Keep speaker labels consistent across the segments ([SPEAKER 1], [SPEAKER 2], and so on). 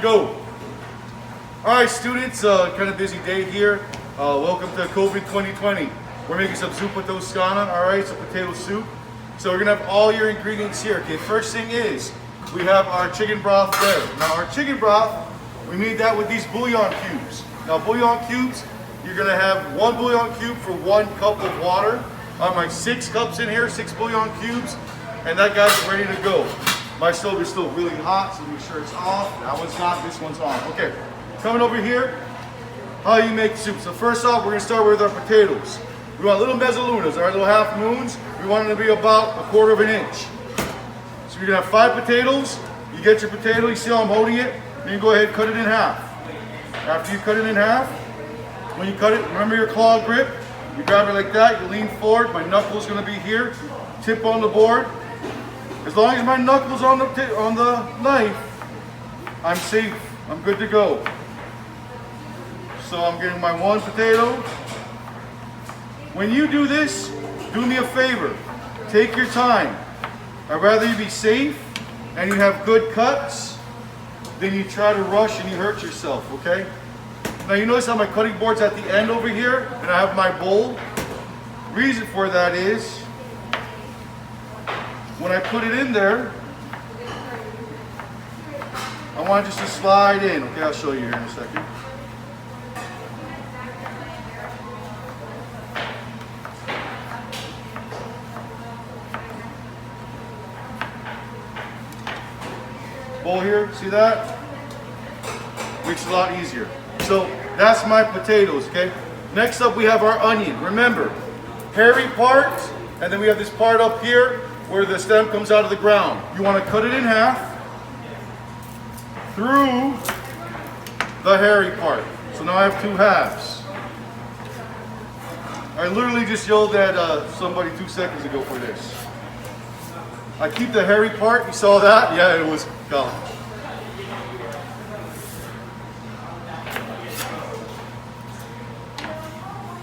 [SPEAKER 1] Go. All right, students, kind of busy day here. Welcome to COVID 2020. We're making some Zuppa Toscana, all right, some potato soup. So we're gonna have all your ingredients here. Okay, first thing is, we have our chicken broth there. Now our chicken broth, we made that with these bouillon cubes. Now bouillon cubes, you're gonna have 1 bouillon cube for 1 cup of water. I have my 6 cups in here, 6 bouillon cubes, and that guy's ready to go. My stove is still really hot, so make sure it's off. That one's not, this one's on. Okay, coming over here, how you make soup. So first off, we're gonna start with our potatoes. We want little mezzalunas, our little half moons. We want them to be about 1/4 of an inch. So you're gonna have 5 potatoes. You get your potato, you see how I'm holding it? Then you go ahead and cut it in half. After you cut it in half, when you cut it, remember your claw grip. You grab it like that, you lean forward. My knuckle's gonna be here. Tip on the board. As long as my knuckle's on the knife, I'm safe. I'm good to go. So I'm getting my 1 potato. When you do this, do me a favor. Take your time. I'd rather you be safe and you have good cuts than you try to rush and you hurt yourself, okay? Now you notice how my cutting board's at the end over here and I have my bowl. Reason for that is, when I put it in there, I want it just to slide in. Okay, I'll show you here in a second. Bowl here, see that? Makes it a lot easier. So that's my potatoes, okay? Next up we have our onion. Remember, hairy part, and then we have this part up here where the stem comes out of the ground. You want to cut it in half through the hairy part. So now I have 2 halves. I literally just yelled at somebody 2 seconds ago for this. I keep the hairy part, you saw that? Yeah, it was gone.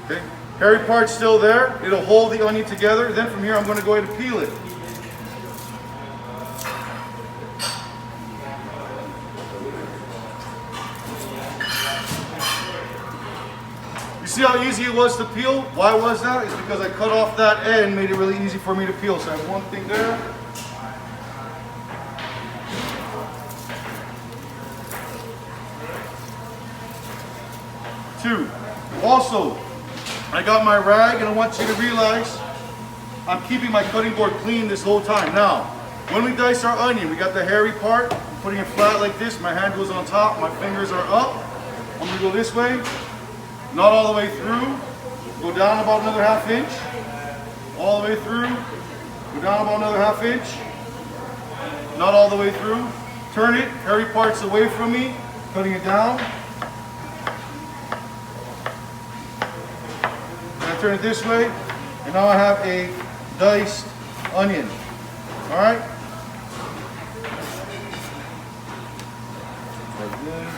[SPEAKER 1] Okay, hairy part's still there. It'll hold the onion together. Then from here I'm going to go ahead and peel it. See how easy it was to peel? Why was that? It's because I cut off that end, made it really easy for me to peel. So I have 1 thing there. Two. Also, I got my rag and I want you to realize I'm keeping my cutting board clean this whole time. Now, when we dice our onion, we got the hairy part. I'm putting it flat like this. My hand goes on top, my fingers are up. I'm gonna go this way. Not all the way through, go down about another 1/2 inch, all the way through, go down about another 1/2 inch, not all the way through, turn it, hairy parts away from me, cutting it down, and I turn it this way, and now I have a diced onion, all right? Like this.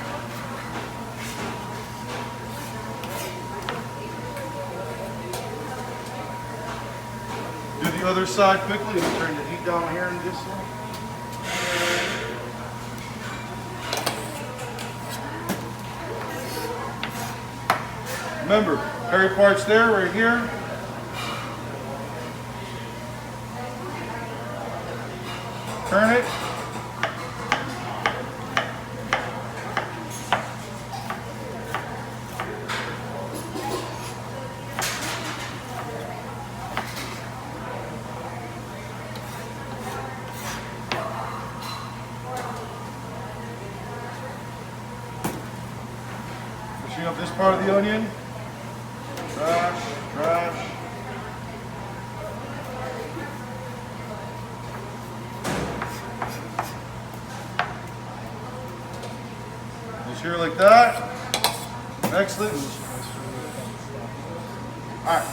[SPEAKER 1] Do the other side quickly and turn the heat down here in this one. Remember, hairy parts there, right here. Turn it. Up this part of the onion. Trash, trash. Just here like that. Excellent. Alright.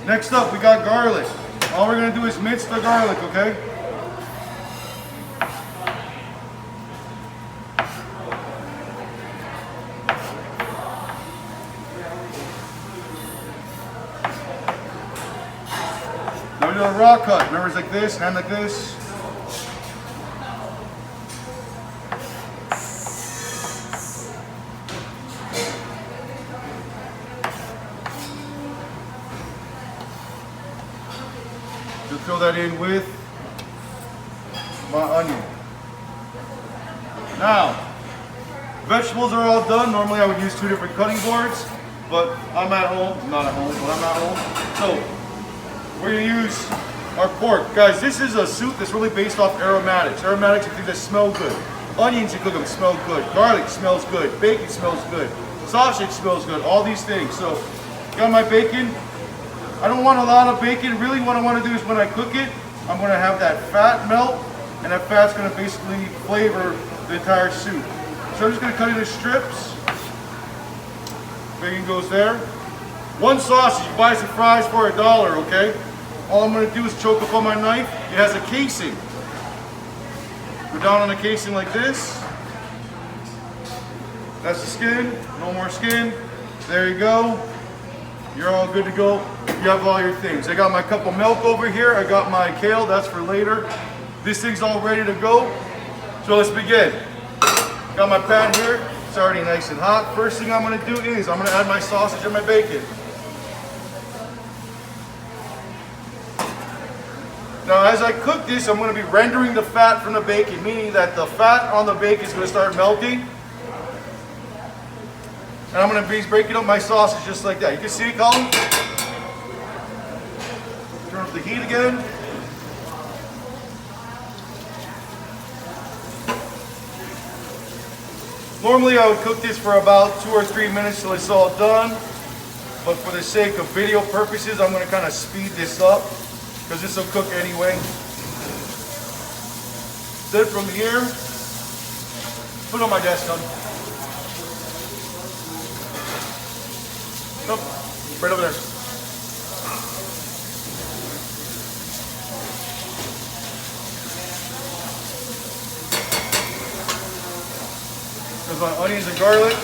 [SPEAKER 1] Next up we got garlic. All we're gonna do is mince the garlic, okay? Now we do a raw cut. Remember, it's like this, hand like this. Fill that in with my onion. Now, vegetables are all done. Normally I would use 2 different cutting boards, but I'm at home. I'm not at home, but I'm at home. So we're gonna use our pork. Guys, this is a soup that's really based off aromatics. Aromatics are things that smell good. Onions, you cook them, smell good. Garlic smells good. Bacon smells good. Sausage smells good. All these things. So, got my bacon. I don't want a lot of bacon. Really what I want to do is when I cook it, I'm going to have that fat melt, and that fat's going to basically flavor the entire soup. So I'm just going to cut it into strips. Bacon goes there. 1 sausage, you buy some fries for $1, okay? All I'm going to do is choke up on my knife. It has a casing. Go down on the casing like this. That's the skin. No more skin. There you go. You're all good to go. You have all your things. I got my cup of milk over here. I got my kale. That's for later. This thing's all ready to go. So let's begin. Got my pan here. It's already nice and hot. First thing I'm going to do is I'm going to add my sausage and my bacon. Now as I cook this, I'm going to be rendering the fat from the bacon, meaning that the fat on the bacon is going to start melting. And I'm going to be breaking up my sausage just like that. You can see it, Colin? Turn up the heat again. Normally I would cook this for about 2 or 3 minutes till it's all done. But for the sake of video purposes, I'm going to kind of speed this up, because this will cook anyway. Then from here, put it on my desk, son. Nope, right over there. There's my onions and garlic.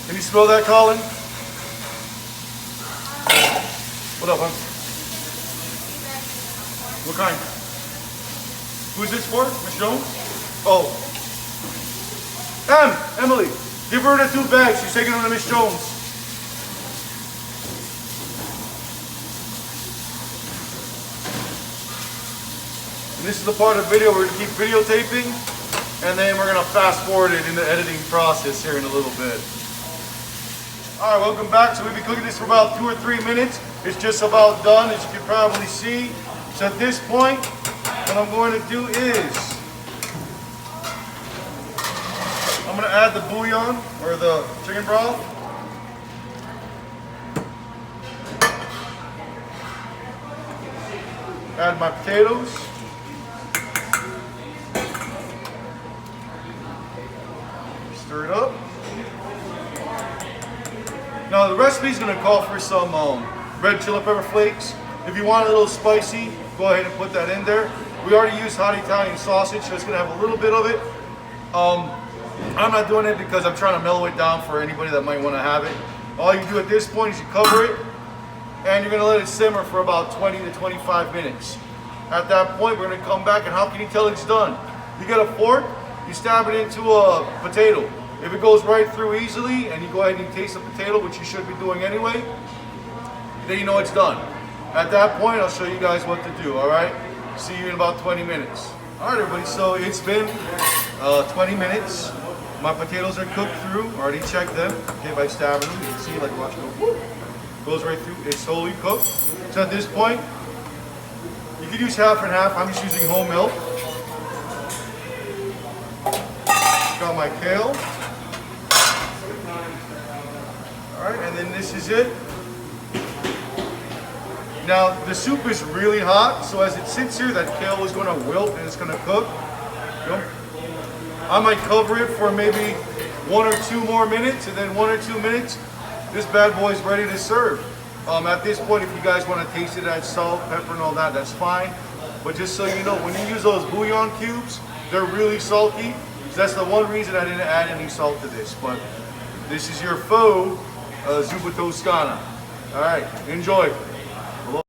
[SPEAKER 1] Can you smell that, Colin? What up, hon? What kind? Who's this for? Miss Jones? Oh. Emily, give her the 2 bags. She's taking them to Miss Jones. And this is the part of the video we're going to keep videotaping, and then we're going to fast forward it in the editing process here in a little bit. Alright, welcome back. So we've been cooking this for about 2 or 3 minutes. It's just about done, as you can probably see. So at this point, what I'm going to do is I'm going to add the bouillon, or the chicken broth. Add my potatoes. Stir it up. Now the recipe is going to call for some red chili pepper flakes. If you want a little spicy, go ahead and put that in there. We already used hot Italian sausage, so it's going to have a little bit of it. I'm not doing it because I'm trying to mellow it down for anybody that might want to have it. All you do at this point is you cover it, and you're going to let it simmer for about 20 to 25 minutes. At that point, we're going to come back, and how can you tell it's done? You get a fork, you stab it into a potato. If it goes right through easily, and you go ahead and you taste the potato, which you should be doing anyway, then you know it's done. At that point, I'll show you guys what to do, alright? See you in about 20 minutes. Alright everybody, so it's been 20 minutes. My potatoes are cooked through, already checked them. Okay, by stabbing them, you can see, like, watch it go, whoop, goes right through. It's totally cooked. So at this point, you could use half and half. I'm just using whole milk. Got my kale. Alright, and then this is it. Now, the soup is really hot, so as it sits here, that kale is going to wilt and it's going to cook. I might cover it for maybe 1 or 2 more minutes, and then 1 or 2 minutes, this bad boy is ready to serve. At this point, if you guys want to taste it, add salt, pepper, and all that, that's fine. But just so you know, when you use those bouillon cubes, they're really salty. So that's the one reason I didn't add any salt to this. But this is your faux Zuppa Toscana. All right, enjoy.